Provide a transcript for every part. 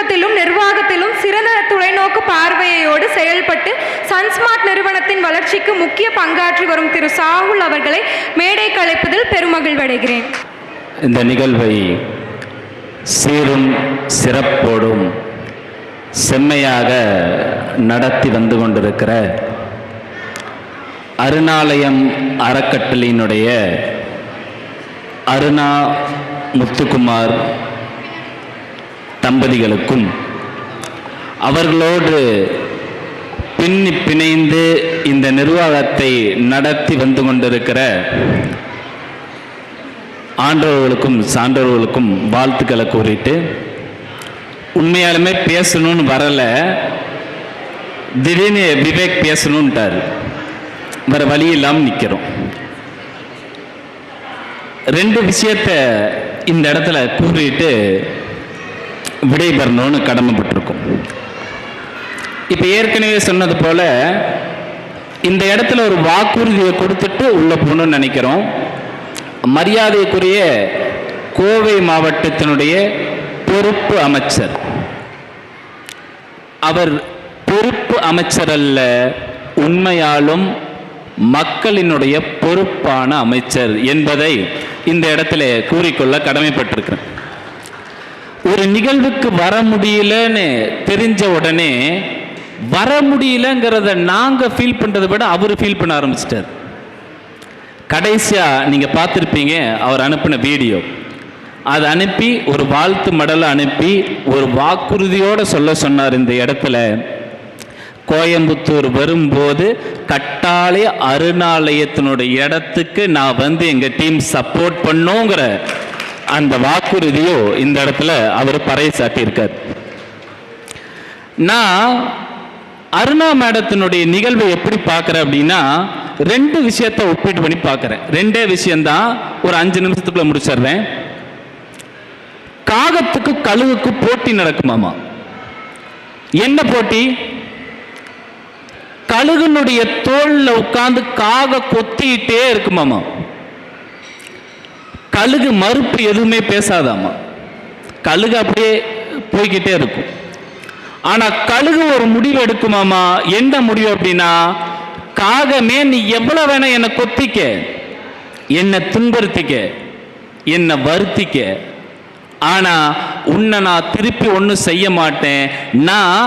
தொழில்நுட்பத்திலும் நிர்வாகத்திலும் சிறந்த தொலைநோக்கு பார்வையோடு செயல்பட்டு சன்ஸ்மார்ட் நிறுவனத்தின் வளர்ச்சிக்கு முக்கிய பங்காற்றி வரும் திரு சாகுல் அவர்களை மேடைக்கு அழைப்பதில் பெருமகிழ்வடைகிறேன். இந்த நிகழ்வை சீரும் சிறப்போடும் செம்மையாக நடத்தி வந்து கொண்டிருக்கிற அருணாலயம் அறக்கட்டளையினுடைய அருணா முத்துக்குமார் தம்பதிகளுக்கும் அவர்களோடு பிணைந்து இந்த நிர்வாகத்தை நடத்தி வந்து கொண்டிருக்கிற ஆண்டவர்களுக்கும் சான்றோர்களுக்கும் வாழ்த்துக்களை கூறிட்டு, உண்மையாலுமே பேசணும்னு வரலை, திடீர்னு விவேக் பேசணுன்ட்டார், வேற வழி இல்லாமல் நிற்கிறோம். ரெண்டு விஷயத்தை இந்த இடத்துல கூறிட்டு விடைபெறணும்னு கடமைப்பட்டிருக்கோம். இப்போ ஏற்கனவே சொன்னது போல இந்த இடத்துல ஒரு வாக்குறுதியை கொடுத்துட்டு உள்ள போகணும்னு நினைக்கிறோம். மரியாதைக்குரிய கோவை மாவட்டத்தினுடைய பொறுப்பு அமைச்சர், அவர் பொறுப்பு அமைச்சர் அல்ல, உண்மையாலும் மக்களினுடைய பொறுப்பான அமைச்சர் என்பதை இந்த இடத்துல கூறிக்கொள்ள கடமைப்பட்டிருக்கிறேன். ஒரு நிகழ்வுக்கு வர முடியலன்னு தெரிஞ்ச உடனே வர முடியலங்கிறத நாங்கள் ஃபீல் பண்ணுறதை விட அவர் ஃபீல் பண்ண ஆரம்பிச்சிட்டார். கடைசியாக நீங்கள் பார்த்துருப்பீங்க அவர் அனுப்பின வீடியோ. அதை அனுப்பி ஒரு வாழ்த்து மடலை அனுப்பி ஒரு வாக்குறுதியோடு சொல்ல சொன்னார், இந்த இடத்துல கோயம்புத்தூர் வரும்போது கட்டாளி அருணாலயத்தினுடைய இடத்துக்கு நான் வந்து எங்கள் டீம் சப்போர்ட் பண்ணோங்கிற அந்த வாக்குறுதியோ இந்த இடத்துல அவர் பறைசாட்டியிருக்கார். நான் அருணா மேடத்தினுடைய நிகழ்வை எப்படி பார்க்குறேன் அப்படின்னா, ரெண்டு விஷயத்தை ஒப்பிட்டு பண்ணி பார்க்குறேன். ரெண்டே விஷயம்தான், ஒரு 5 நிமிஷத்துக்குள்ள முடிச்சிடுறேன். காகத்துக்கு கழுகுக்கு போட்டி நடக்குமாமா. என்ன போட்டி? கழுகுனுடைய தோல்ல உட்கார்ந்து காக கொத்திட்டே இருக்குமாமா. கழுகு மறுப்பு எதுவுமே பேசாதாமா. கழுகு அப்படியே போய்கிட்டே இருக்கும். ஆனா கழுகு ஒரு முடிவு எடுக்குமாமா. என்ன முடிவு அப்படின்னா, காகமே நீ எவ்வளவு வேணா என்னை கொத்திக்க, என்னை துன்புறுத்திக்க, என்னை வருத்திக்க, ஆனா உன்னை நான் திருப்பி ஒன்றும் செய்ய மாட்டேன். நான்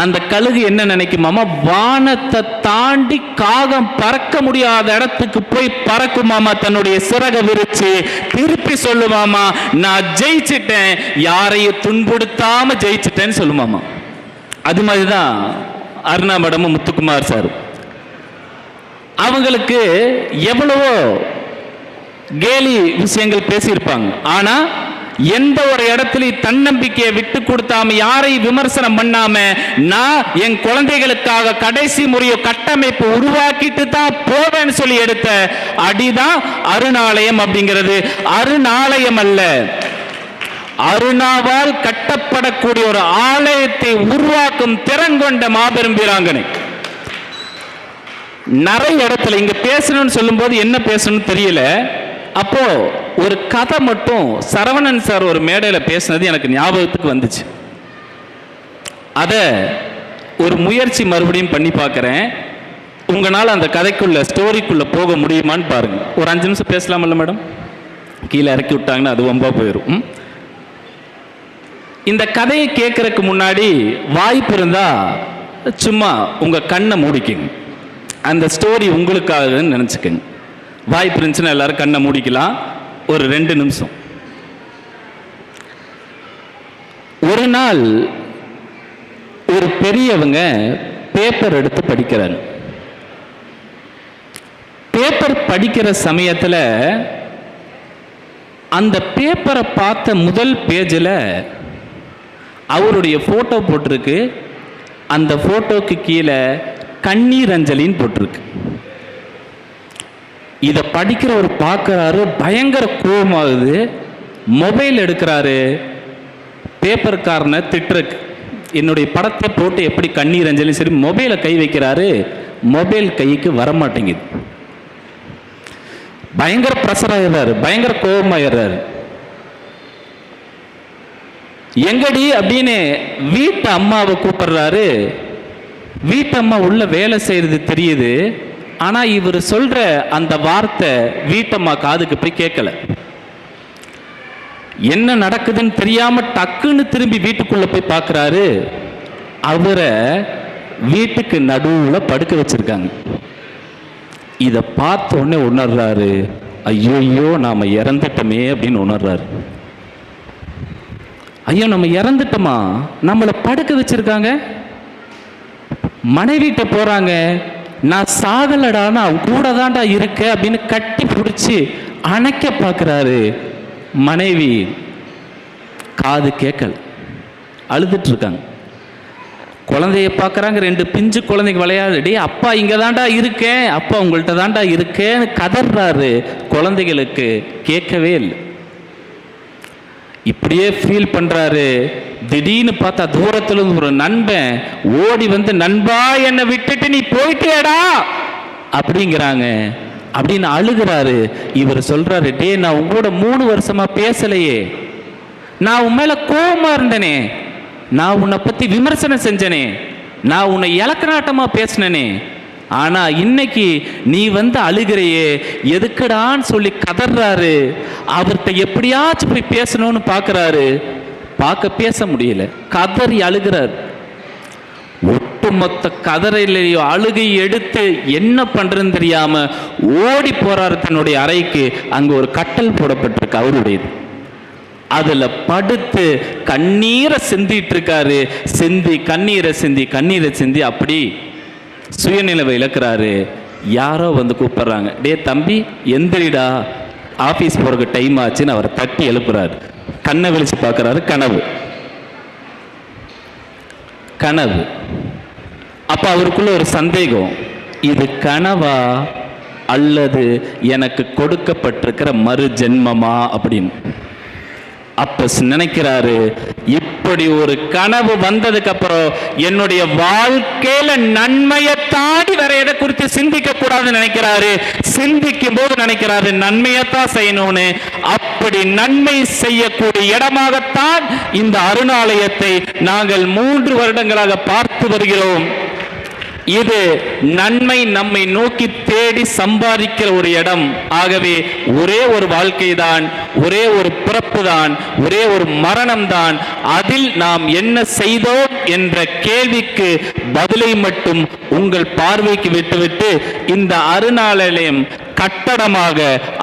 அந்த கழுகு என்ன நினைக்குமாமா, வானத்தை தாண்டி காகம் பறக்க முடியாத இடத்துக்கு போய் பறக்குமாமா. தன்னுடைய சிறக விரிச்சு திருப்பி சொல்லுமாமா, நான் ஜெயிச்சிட்டேன், யாரையும் துன்புறுத்தாம ஜெயிச்சிட்டேன்னு சொல்லுமாமா. அது மாதிரிதான் அருணா மேடமும் முத்துக்குமார் சார். அவங்களுக்கு எவ்வளவோ கேலி விஷயங்கள் பேசியிருப்பாங்க. ஆனா எந்த ஒரு இடத்துலையும் தன்னம்பிக்கையை விட்டு கொடுத்தாம, யாரையும் விமர்சனம் பண்ணாம, நான் என் குழந்தைகளுக்காக கடைசி முறைய கட்டமைப்பு உருவாக்கிட்டு தான் போவேன்னு சொல்லி எடுத்த அடிதான் அருணாலயம் அப்படிங்கிறது. அருணாலயம் அல்ல, அருணாவால் கட்டப்படக்கூடிய ஒரு ஆலயத்தை உருவாக்கும் திறன் கொண்ட மாபெரும் வீராங்கனை. நிறைய இடத்துல இங்க பேசணும்னு சொல்லும் போது என்ன பேசணும்னு தெரியல. அப்போ ஒரு கதை மட்டும் சரவணன் சார் ஒரு மேடையில் பேசினது எனக்கு ஞாபகத்துக்கு வந்துச்சு. அதை ஒரு முயற்சி மறுபடியும் பண்ணி பார்க்குறேன். உங்களால் அந்த கதைக்குள்ள ஸ்டோரிக்குள்ள போக முடியுமான்னு பாருங்க. ஒரு 5 நிமிஷம் பேசலாமல்ல மேடம்? கீழே இறக்கி விட்டாங்கன்னா அது வம்பா போயிடும். இந்த கதையை கேட்கறதுக்கு முன்னாடி வாய்ப்பு இருந்தா சும்மா உங்க கண்ணை மூடிக்குங்க. அந்த ஸ்டோரி உங்களுக்காகன்னு நினைச்சுக்கங்க. வாய்ப்பு இருந்துச்சுன்னா எல்லாரும் கண்ணை மூடிக்கலாம். ஒரு 2 நிமிஷம். ஒரு நாள் ஒரு பெரியவங்க பேப்பர் எடுத்து படிக்கிறாங்க. பேப்பர் படிக்கிற சமயத்தில் அந்த பேப்பரை பார்த்த முதல் பேஜில் அவருடைய ஃபோட்டோ போட்டிருக்கு. அந்த ஃபோட்டோக்கு கீழே கண்ணீர் அஞ்சலின்னு போட்டிருக்கு. இதை படிக்கிறவர் பார்க்குறாரு, பயங்கர கோபமாகுது. மொபைல் எடுக்கிறாரு, பேப்பர்காரனை திட்டுறக்கு. என்னுடைய படத்தை போட்டு எப்படி கண்ணீர் அஞ்சலி, சரி மொபைலை கை வைக்கிறாரு, மொபைல் கைக்கு வரமாட்டேங்குது. பயங்கர ப்ரெஷர் ஆகிறாரு, பயங்கர கோபமாகிறாரு. எங்கடி அப்படின்னு வீட்டு அம்மாவை கூப்பிடுறாரு. வீட்டம்மா உள்ள வேலை செய்யறது தெரியுது. ஆனா இவர் சொல்ற அந்த வார்த்தை வீட்டம்மா காதுக்கு போய் கேட்கல. என்ன நடக்குதுன்னு தெரியாம டக்குன்னு திரும்பி வீட்டுக்குள்ள போய் பார்க்கறாரு. அவரை வீட்டுக்கு நடுவுல படுக்க வச்சிருக்காங்க. இத பார்த்த உடனே உணர்றாரு, ஐயோ நாம இறந்துட்டோமே அப்படின்னு உணர்றாரு. ஐயோ நம்ம இறந்துட்டோமா, நம்மளை படுக்க வச்சிருக்காங்க. மனைவிட்ட போறாங்க, நான் சாகலடா, நான் கூட தான்டா இருக்க அப்படின்னு கட்டி பிடிச்சி அணைக்க பார்க்குறாரு. மனைவி காது கேட்கல, அழுதுட்டு இருக்காங்க. குழந்தைய பார்க்குறாங்க, 2 பிஞ்சு குழந்தைங்க விளையாடுடி, அப்பா இங்கே தான்டா இருக்கேன், அப்பா உங்கள்கிட்ட தான்டா இருக்கேன்னு கதறாரு. குழந்தைகளுக்கு கேட்கவே இல்லை. இப்படியே ஃபீல் பண்றாரு. திடீர்னு பார்த்தா தூரத்துல ஒரு நண்பன் ஓடி வந்து, நண்பா என்னை விட்டுட்டு நீ போயிட்டேடா அப்படிங்கிறாங்க. அப்படின்னு அழுகிறாரு. இவர் சொல்றாரு, டே நான் உங்களோட 3 வருஷமா பேசலையே, நான் உன் மேல கோபமா இருந்தனே, நான் உன்னை பத்தி விமர்சனம் செஞ்சனே, நான் உன்னை இலக்கநாட்டமா பேசினனே, ஆனா இன்னைக்கு நீ வந்து அழுகிறையே எதுக்குடான்னு சொல்லி கதறாரு. அவர்கிட்ட எப்படியாச்சும் போய் பேசணும்னு பார்க்கறாரு. பேச முடியல, கதறி அழுகிறார். ஒட்டுமொத்த கதறையிலையோ அழுகை எடுத்து என்ன பண்றதுன்னு தெரியாம ஓடி போறாரு தன்னுடைய அறைக்கு. அங்க ஒரு கட்டல் போடப்பட்டிருக்கு அவருடையது. அதுல படுத்து கண்ணீரை சிந்திட்டு இருக்காரு. கண்ணீரை சிந்தி அப்படி சுயநிலைவை இழக்கிறாரு. யாரோ வந்து கூப்பிடுறாங்க, டே தம்பி எந்திரிடா, ஆபீஸ் போறதுக்கு டைம் ஆச்சுன்னு அவரை தட்டி எழுப்புறாரு. கண்ணை விழிச்சு பார்க்கறாரு. கனவு. அப்ப அவருக்குள்ள ஒரு சந்தேகம், இது கனவா அல்லது எனக்கு கொடுக்கப்பட்டிருக்கிற மறு ஜென்மமா அப்படின்னு. அப்ப நினைக்கிறாரு, இப்படி ஒரு கனவு வந்ததுக்கு அப்புறம் என்னுடைய வாழ்க்கையில நன்மையை தாண்டி வேற எதை குறித்து சிந்திக்க கூடாதுன்னு நினைக்கிறாரு. சிந்திக்கும் போது நினைக்கிறாரு நன்மையத்தான் செய்யணும்னு. அப்படி நன்மை செய்யக்கூடிய இடமாகத்தான் இந்த அருணாலயத்தை நாங்கள் 3 வருடங்களாக பார்த்து வருகிறோம். இது நன்மை நம்மை நோக்கி தேடி சம்பாதிக்கிற ஒரு இடம். ஆகவே ஒரே ஒரு வாழ்க்கை தான், ஒரே ஒரு பிறப்பு தான், ஒரே ஒரு மரணம் தான். அதில் நாம் என்ன செய்தோம் என்ற கேள்விக்கு பதிலை மட்டும் உங்கள் பார்வைக்கு விட்டுவிட்டு இந்த அருணாலயம் கட்டடமாக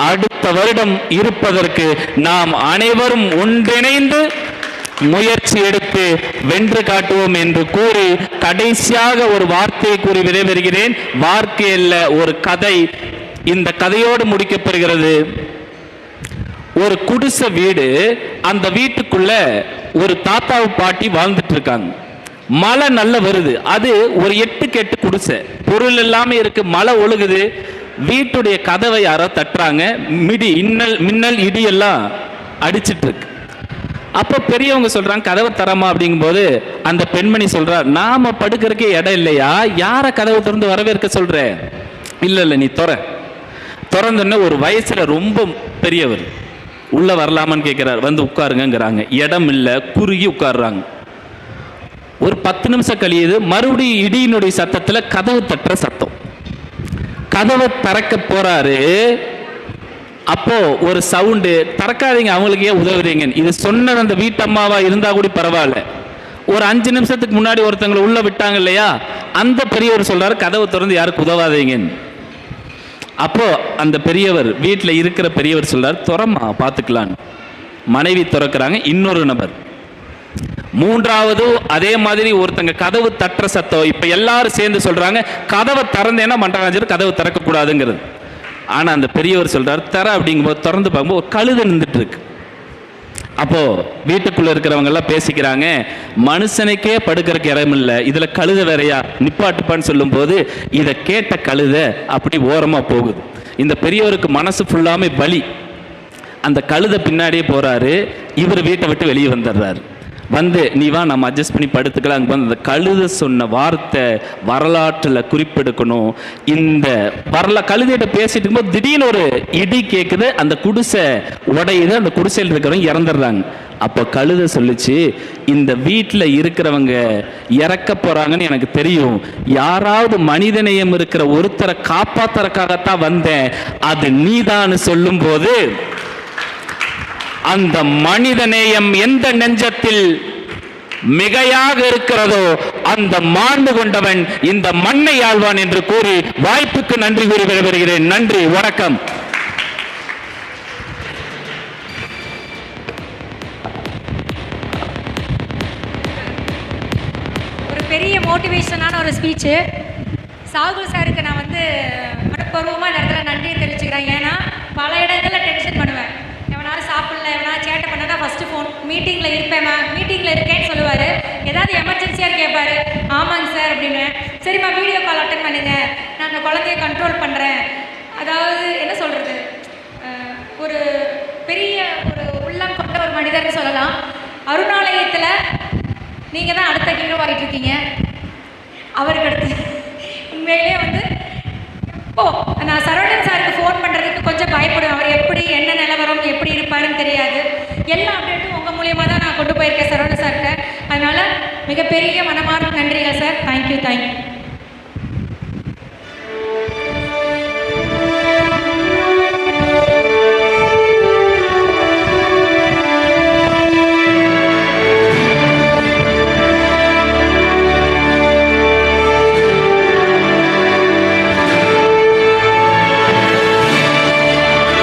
அடுத்த வருடம் இருப்பதற்கு நாம் அனைவரும் ஒன்றிணைந்து முயற்சி எடுத்து வென்று காட்டுவோம் என்று கூறி கடைசியாக ஒரு வார்த்தையை கூறி விடைபெறுகிறேன். வார்த்தை அல்ல, ஒரு கதை. இந்த கதையோடு முடிக்கப்படுகிறது. ஒரு குடிசை வீடு. அந்த வீட்டுக்குள்ள ஒரு தாத்தாவு பாட்டி வாழ்ந்துட்டு இருக்காங்க. மழை நல்ல வருது. அது ஒரு 8 கெட்டு குடிசை, பொருள் எல்லாமே இருக்கு. மழை ஒழுகுது. வீட்டுடைய கதவை யாரோ தட்டுறாங்க. மின்னல் இடி எல்லாம் அடிச்சிட்டு இருக்கு. அப்போ பெரியவங்க சொல்றாங்க, கதவை தரமா அப்படிங்கும்போது அந்த பெண்மணி சொல்றார், நாம படுக்கிறதுக்கே இடம் இல்லையா, யார கதவை திறந்து வரவேற்க சொல்ற? இல்ல நீ திறந்தோடனே ஒரு வயசுல ரொம்ப பெரியவர் உள்ள வரலாமான்னு கேட்கிறார். வந்து உட்காருங்கிறாங்க. இடம் இல்ல, குறுகி உட்கார்றாங்க. ஒரு 10 நிமிஷம் கழியுது. மறுபடியும் இடியினுடைய சத்தத்துல கதவு தட்டுற சத்தம். கதவை திறக்க போறாரு. அப்போ ஒரு சவுண்டு, திறக்காதீங்க, அவங்களுக்கு ஏன் உதவுறீங்க? இது சொன்ன அந்த வீட்டம்மாவா இருந்தா கூட பரவாயில்ல. ஒரு 5 நிமிஷத்துக்கு முன்னாடி ஒருத்தங்களை உள்ள விட்டாங்க இல்லையா, அந்த பெரியவர் சொல்றாரு, கதவை திறந்து யாருக்கு உதவாதீங்க. அப்போ அந்த பெரியவர், வீட்டில் இருக்கிற பெரியவர் சொல்றாரு, திறமா பார்த்துக்கலான்னு. மனைவி திறக்கிறாங்க. இன்னொரு நபர், 3வது அதே மாதிரி ஒருத்தங்க கதவு தட்டுற சத்தம். இப்ப எல்லாரும் சேர்ந்து சொல்றாங்க, கதவை திறந்தேன்னா மண்டகாஞ்சர் கதவு திறக்க கூடாதுங்கிறது. ஆனா அந்த பெரியவர் சொல்றாரு தர. அப்படிங்கும்போது திறந்து பார்க்கும்போது ஒரு கழுதை நின்றுட்டு இருக்கு. அப்போ வீட்டுக்குள்ள இருக்கிறவங்க எல்லாம் பேசிக்கிறாங்க, மனுஷனுக்கே படுக்கிறதுக்கு இடம் இல்லை, இதுல கழுதை வேறையா, நிப்பாட்டுப்பான்னு சொல்லும் போது இதை கேட்ட கழுதை அப்படி ஓரமா போகுது. இந்த பெரியவருக்கு மனசு ஃபுல்லாமே வலி. அந்த கழுதை பின்னாடியே போறாரு. இவர் வீட்டை விட்டு வெளியே வந்துடுறாரு. வந்து நீ வா நம்ம அட்ஜஸ்ட் பண்ணி படுத்துக்கலாம். அங்கே வந்து அந்த கழுதை சொன்ன வார்த்தை வரலாற்றில் குறிப்பெடுக்கணும். இந்த கழுதையிட்ட பேசிட்டு இருக்கும்போது திடீர்னு ஒரு இடி கேட்குது, அந்த குடிசை உடையுது, அந்த குடிசையில் இருக்கிறவங்க இறந்துடுறாங்க. அப்போ கழுதை சொல்லிச்சு, இந்த வீட்டில் இருக்கிறவங்க இறக்க போறாங்கன்னு எனக்கு தெரியும், யாராவது மனிதநேயம் இருக்கிற ஒருத்தரை காப்பாத்துறதுக்காகத்தான் வந்தேன், அது நீதான்னு சொல்லும்போது அந்த மனிதநேயம் எந்த நெஞ்சத்தில் மிகையாக இருக்கிறதோ அந்த மாண்பு கொண்டவன் இந்த மண்ணை ஆழ்வான் என்று கூறி வாய்ப்புக்கு நன்றி கூறி விடைபெறுகிறேன். நன்றி, வணக்கம். ஒரு பெரிய மோட்டிவேஷனான ஒரு ஸ்பீச்சு. சாகுல் சாருக்கு நான் வந்து மனப்பூர்வமாக இந்த இடத்துல நன்றியை தெரிவிச்சுக்கிறேன். ஏன்னா பல இடங்களில் டென்ஷன் பண்ணுவேன். எவனாலும் சாப்பிடல, எவனாலும் சேட்டை பண்ணால் ஃபஸ்ட்டு ஃபோன், மீட்டிங்கில் இருப்பேம்மா, மீட்டிங்கில் இருக்கேன்னு சொல்லுவார். ஏதாவது எமர்ஜென்சியாக கேட்பாரு, ஆமாங்க சார் அப்படின்னு. சரிம்மா வீடியோ கால் அட்டன் பண்ணுங்க, நான் அந்த குழந்தைய கண்ட்ரோல் பண்ணுறேன். அதாவது என்ன சொல்கிறது, ஒரு பெரிய ஒரு உள்ளம் கொண்ட ஒரு மனிதர்னு சொல்லலாம். அருணாலயத்தில் நீங்கள் தான் அடுத்த ஹீரோ ஆகிட்டு இருக்கீங்க. அவருக்கு அடுத்து உண்மையிலே வந்து இப்போ நான் சரவணன் சாருக்கு ஃபோன் பண்ணுறதுக்கு கொஞ்சம் பயப்படுவேன். அவர் எப்படி என்ன நிலவரம் எப்படி இருப்பாருன்னு தெரியாது. எல்லா அப்டேட்டும் உங்கள் மூலியமாக தான் நான் கொண்டு போயிருக்கேன் சரவணன் சார்கிட்ட. அதனால் மிகப்பெரிய மனமார்ந்த நன்றிகள் சார். தேங்க்யூ.